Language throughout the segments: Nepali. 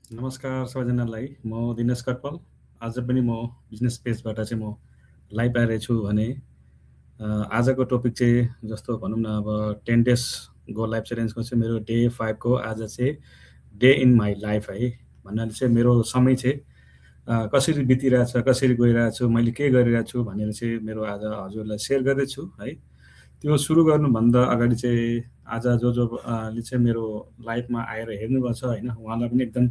नमस्कार सबैजनालाई। म दिनेश कटवाल। आज पनि म बिजनेस पेजबाट चाहिँ म लाइभ आइरहेको छु भने आजको टपिक चाहिँ जस्तो भनौँ न अब 10 डेज गो लाइभ च्यालेन्जको चाहिँ मेरो डे 5 को आज चाहिँ डे इन माई लाइफ है। भन्नाले चाहिँ मेरो समय चाहिँ कसरी बितिरहेछ, कसरी गइरहेको छु, मैले के गरिरहेको छु भनेर चाहिँ मेरो आज हजुरलाई सेयर गर्दैछु है। त्यो सुरु गर्नुभन्दा अगाडि चाहिँ आज जो ले चाहिँ मेरो लाइफमा आएर हेर्नुभएको छ होइन, उहाँलाई पनि एकदम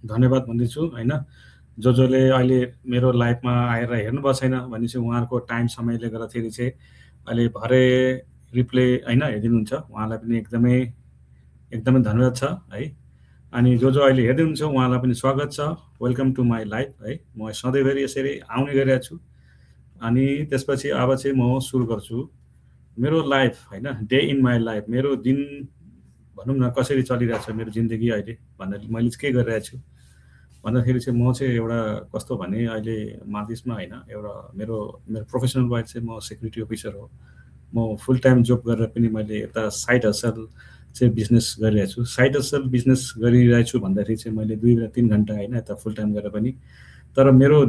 धन्यवाद भन्दैछु होइन। जसले अहिले मेरो लाइफमा आएर हेर्नुभएको छैन भने चाहिँ उहाँहरूको टाइम समयले गर्दाखेरि चाहिँ अहिले भरे रिप्ले होइन हेरिदिनुहुन्छ, उहाँलाई पनि एकदमै एकदमै धन्यवाद छ है। अनि जो अहिले हेर्दै हुनुहुन्छ उहाँलाई पनि स्वागत छ, वेलकम टु माई लाइफ है। म सधैँभरि यसरी आउने गरिरहेको छु। अनि त्यसपछि अब चाहिँ म सुरु गर्छु मेरो लाइफ होइन, डे इन माई लाइफ। मेरो दिन भनौँ न कसरी चलिरहेको छ मेरो जिन्दगी अहिले भन्दाखेरि मैले चाहिँ के गरिरहेको छु भन्दाखेरि चाहिँ म चाहिँ एउटा कस्तो भने अहिले मालदिभ्समा होइन, एउटा मेरो मेरो प्रोफेसनल वाइज चाहिँ म सेक्युरिटी अफिसर हो। म फुल टाइम जब गरेर पनि मैले यता साइड हसल चाहिँ बिजनेस गरिरहेको छु। साइड हसल बिजनेस गरिरहेको छु भन्दाखेरि चाहिँ मैले 2 वा 3 घन्टा होइन यता फुल टाइम गरेर पनि। तर मेरो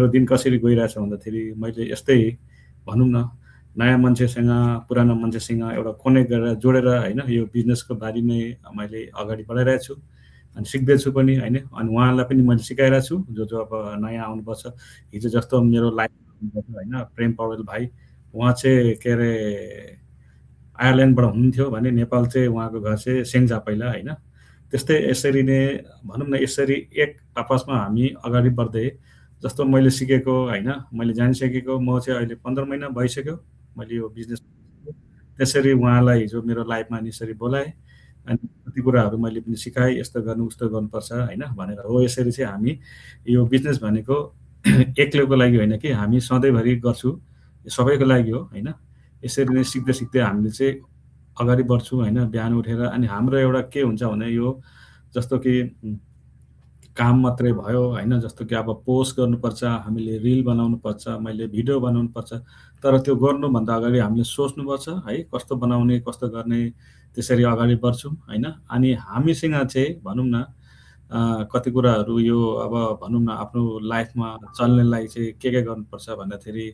दिन कसरी गइरहेछ भन्दाखेरि मैले यस्तै भनौँ न नयाँ मान्छेसँग पुरानो मान्छेसँग एउटा कनेक्ट गरेर जोडेर होइन यो बिजनेसको बारेमै मैले अगाडि बढाइरहेको छु अनि सिक्दैछु पनि होइन। अनि उहाँहरूलाई पनि मैले सिकाइरहेको छु जो अब नयाँ आउनुपर्छ। हिजो जस्तो मेरो लाइफ होइन प्रेम पौडेल भाइ, उहाँ चाहिँ के अरे आयरल्यान्डबाट हुनुहुन्थ्यो भने नेपाल चाहिँ उहाँको घर चाहिँ सेङ्जा पहिला होइन। त्यस्तै यसरी नै भनौँ न यसरी एक आपसमा हामी अगाडि बढ्दै जस्तो मैले सिकेको होइन, मैले जानिसकेको म चाहिँ अहिले 15 महिना भइसक्यो मैले यो बिजनेस। त्यसरी उहाँलाई हिजो मेरो लाइफमा अनि यसरी बोलाएँ अनि कति कुराहरू मैले पनि सिकाएँ, यस्तो गर्नु उस्तो गर्नुपर्छ होइन भनेर। हो यसरी चाहिँ हामी यो बिजनेस भनेको एक्लैको लागि होइन कि हामी सधैँभरि गर्छु, यो सबैको लागि हो होइन। यसरी नै सिक्दै सिक्दै हामीले चाहिँ अगाडि बढ्छौँ होइन। बिहान उठेर अनि हाम्रो एउटा के हुन्छ भने यो जस्तो कि काम मात्रै भयो होइन, जस्तो कि अब पोस्ट गर्नुपर्छ, हामीले रिल बनाउनुपर्छ, मैले भिडियो बनाउनुपर्छ। तर त्यो गर्नुभन्दा अगाडि हामीले सोच्नुपर्छ है कस्तो बनाउने, कस्तो गर्ने, त्यसरी अगाडि बढ्छौँ होइन। अनि हामीसँग चाहिँ भनौँ न कति कुराहरू यो अब भनौँ न आफ्नो लाइफमा चल्नेलाई चाहिँ के गर्नुपर्छ भन्दाखेरि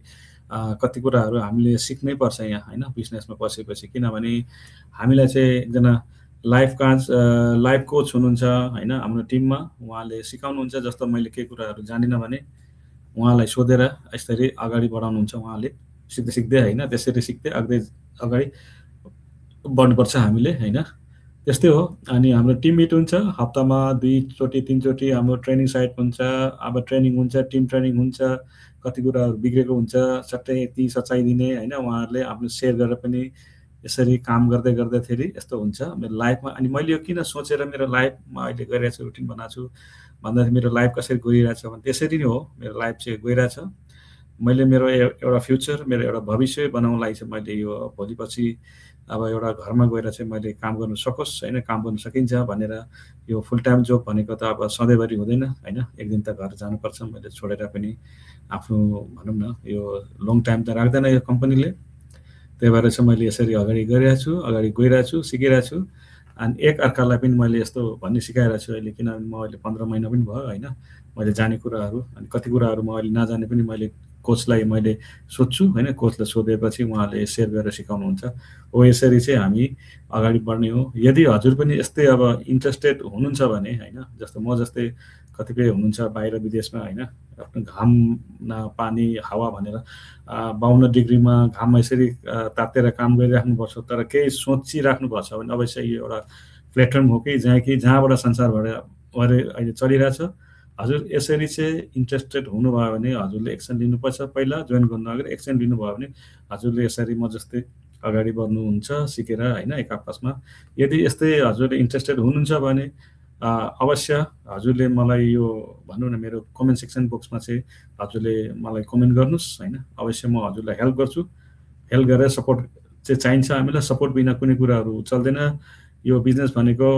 कति कुराहरू हामीले सिक्नै पर्छ यहाँ होइन बिजनेसमा पसेपछि। किनभने हामीलाई चाहिँ एकजना लाइफ कोच हुनुहुन्छ होइन हाम्रो टिममा, उहाँले सिकाउनुहुन्छ। जस्तो मैले केही कुराहरू जानिनँ भने उहाँलाई सोधेर यसरी अगाडि बढाउनुहुन्छ उहाँले, सिक्दै सिक्दै होइन त्यसरी सिक्दै अगाडि बढ्नुपर्छ हामीले होइन। त्यस्तै हो। अनि हाम्रो टिम मिट हुन्छ हप्तामा 2 चोटि 3 चोटि हाम्रो ट्रेनिङ साइट हुन्छ। अब ट्रेनिङ हुन्छ, टिम ट्रेनिङ हुन्छ। कति कुराहरू बिग्रेको हुन्छ सट्टै यति सच्चाइ दिने होइन, उहाँहरूले आफ्नो सेयर गरेर पनि यसरी काम गर्दै गर्दाखेरि यस्तो हुन्छ मेरो लाइफमा। अनि मैले यो किन सोचेर मेरो लाइफमा अहिले गइरहेको छु, रुटिन बनाएको छु भन्दाखेरि मेरो लाइफ कसरी गइरहेछ भने त्यसरी नै हो मेरो लाइफ चाहिँ गइरहेछ। मैले मेरो एउटा फ्युचर, मेरो एउटा भविष्य बनाउनलाई चाहिँ मैले यो भोलिपछि अब एउटा घरमा गएर चाहिँ मैले काम गर्नु सकोस् होइन, काम गर्न सकिन्छ भनेर यो फुल टाइम जब भनेको त अब सधैँभरि हुँदैन होइन, एक दिन त घर जानुपर्छ। मैले छोडेर पनि आफ्नो भनौँ न यो लङ टाइम त राख्दैन यो कम्पनीले। त्यही भएर चाहिँ मैले यसरी अगाडि गइरहेको छु, अगाडि गइरहेको छु, सिकिरहेको छु। अनि एक अर्कालाई पनि मैले यस्तो भन्ने सिकाइरहेको छु अहिले, किनभने म अहिले 15 महिना पनि भयो होइन। मैले जाने कुराहरू अनि कति कुराहरू म अहिले नजाने पनि मैले कोचलाई मैले सोध्छु होइन, कोचलाई सोधेपछि उहाँले सेयर गरेर सिकाउनुहुन्छ। हो यसरी चाहिँ हामी अगाडि बढ्ने हो। यदि हजुर पनि यस्तै अब इन्ट्रेस्टेड हुनुहुन्छ भने होइन, जस्तो म जस्तै कतिपय हुनुहुन्छ बाहिर विदेशमा होइन, आफ्नो घाम न पानी हावा भनेर 52 डिग्रीमा घाममा यसरी तातेर काम गरिराख्नुपर्छ। तर केही सोचिराख्नुभएको छ भने अवश्य यो एउटा प्लेटफर्म हो कि जहाँबाट संसारबाट अहिले चलिरहेछ। हजुर यसरी चाहिँ इन्ट्रेस्टेड हुनुभयो भने हजुरले एक्सन लिनुपर्छ। पहिला जोइन गर्नु अगाडि एक्सन लिनुभयो भने हजुरले यसरी म जस्तै अगाडि बढ्नुहुन्छ सिकेर होइन एक आपसमा। यदि यस्तै हजुरले इन्ट्रेस्टेड हुनुहुन्छ भने अवश्य हजुरले मलाई यो भनौँ न मेरो कमेन्ट सेक्सन बक्समा चाहिँ हजुरले मलाई कमेन्ट गर्नुहोस् होइन। अवश्य म हजुरलाई हेल्प गर्छु। हेल्प गरेर सपोर्ट चाहिँ चाहिन्छ हामीलाई। सपोर्ट बिना कुनै कुराहरू चल्दैन। यो बिजनेस भनेको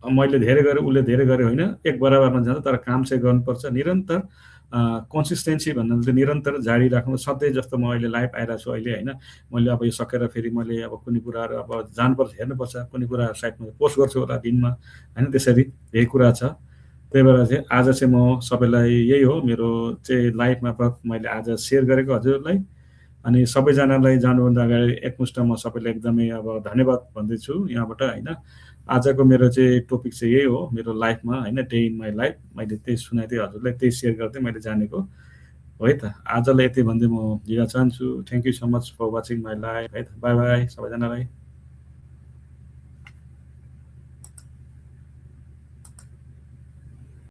मैले धेरै गरेँ उसले धेरै गरे होइन, एक बराबरमा जान्छ। तर काम चाहिँ गर्नुपर्छ निरन्तर। कन्सिस्टेन्सी भन्नाले चाहिँ निरन्तर जारी राख्नु सधैँ जस्तो म अहिले लाइभ आइरहेको छु अहिले होइन मैले अब यो सकेर फेरि मैले अब कुनै कुराहरू अब जानुपर्छ हेर्नुपर्छ कुनै कुराहरू साइडमा पोस्ट गर्छु होला दिनमा होइन त्यसरी यही कुरा छ त्यही भएर चाहिँ आज चाहिँ म सबैलाई यही हो मेरो चाहिँ लाइफ मार्फत मैले आज सेयर गरेको हजुरलाई अनि सबैजनालाई जानुभन्दा अगाडि एकमुष्ट म सबैलाई एकदमै अब धन्यवाद भन्दैछु यहाँबाट होइन आजको मेरो चाहिँ टपिक चाहिँ यही हो मेरो लाइफमा होइन डे इन माई लाइफ मैले त्यही सुनाइदिएँ हजुरलाई त्यही सेयर गर्दै मैले जानेको हो है त आजलाई यति भन्दै म दिन चाहन्छु thank you so much for watching my life है त बाई बाई सबैजनालाई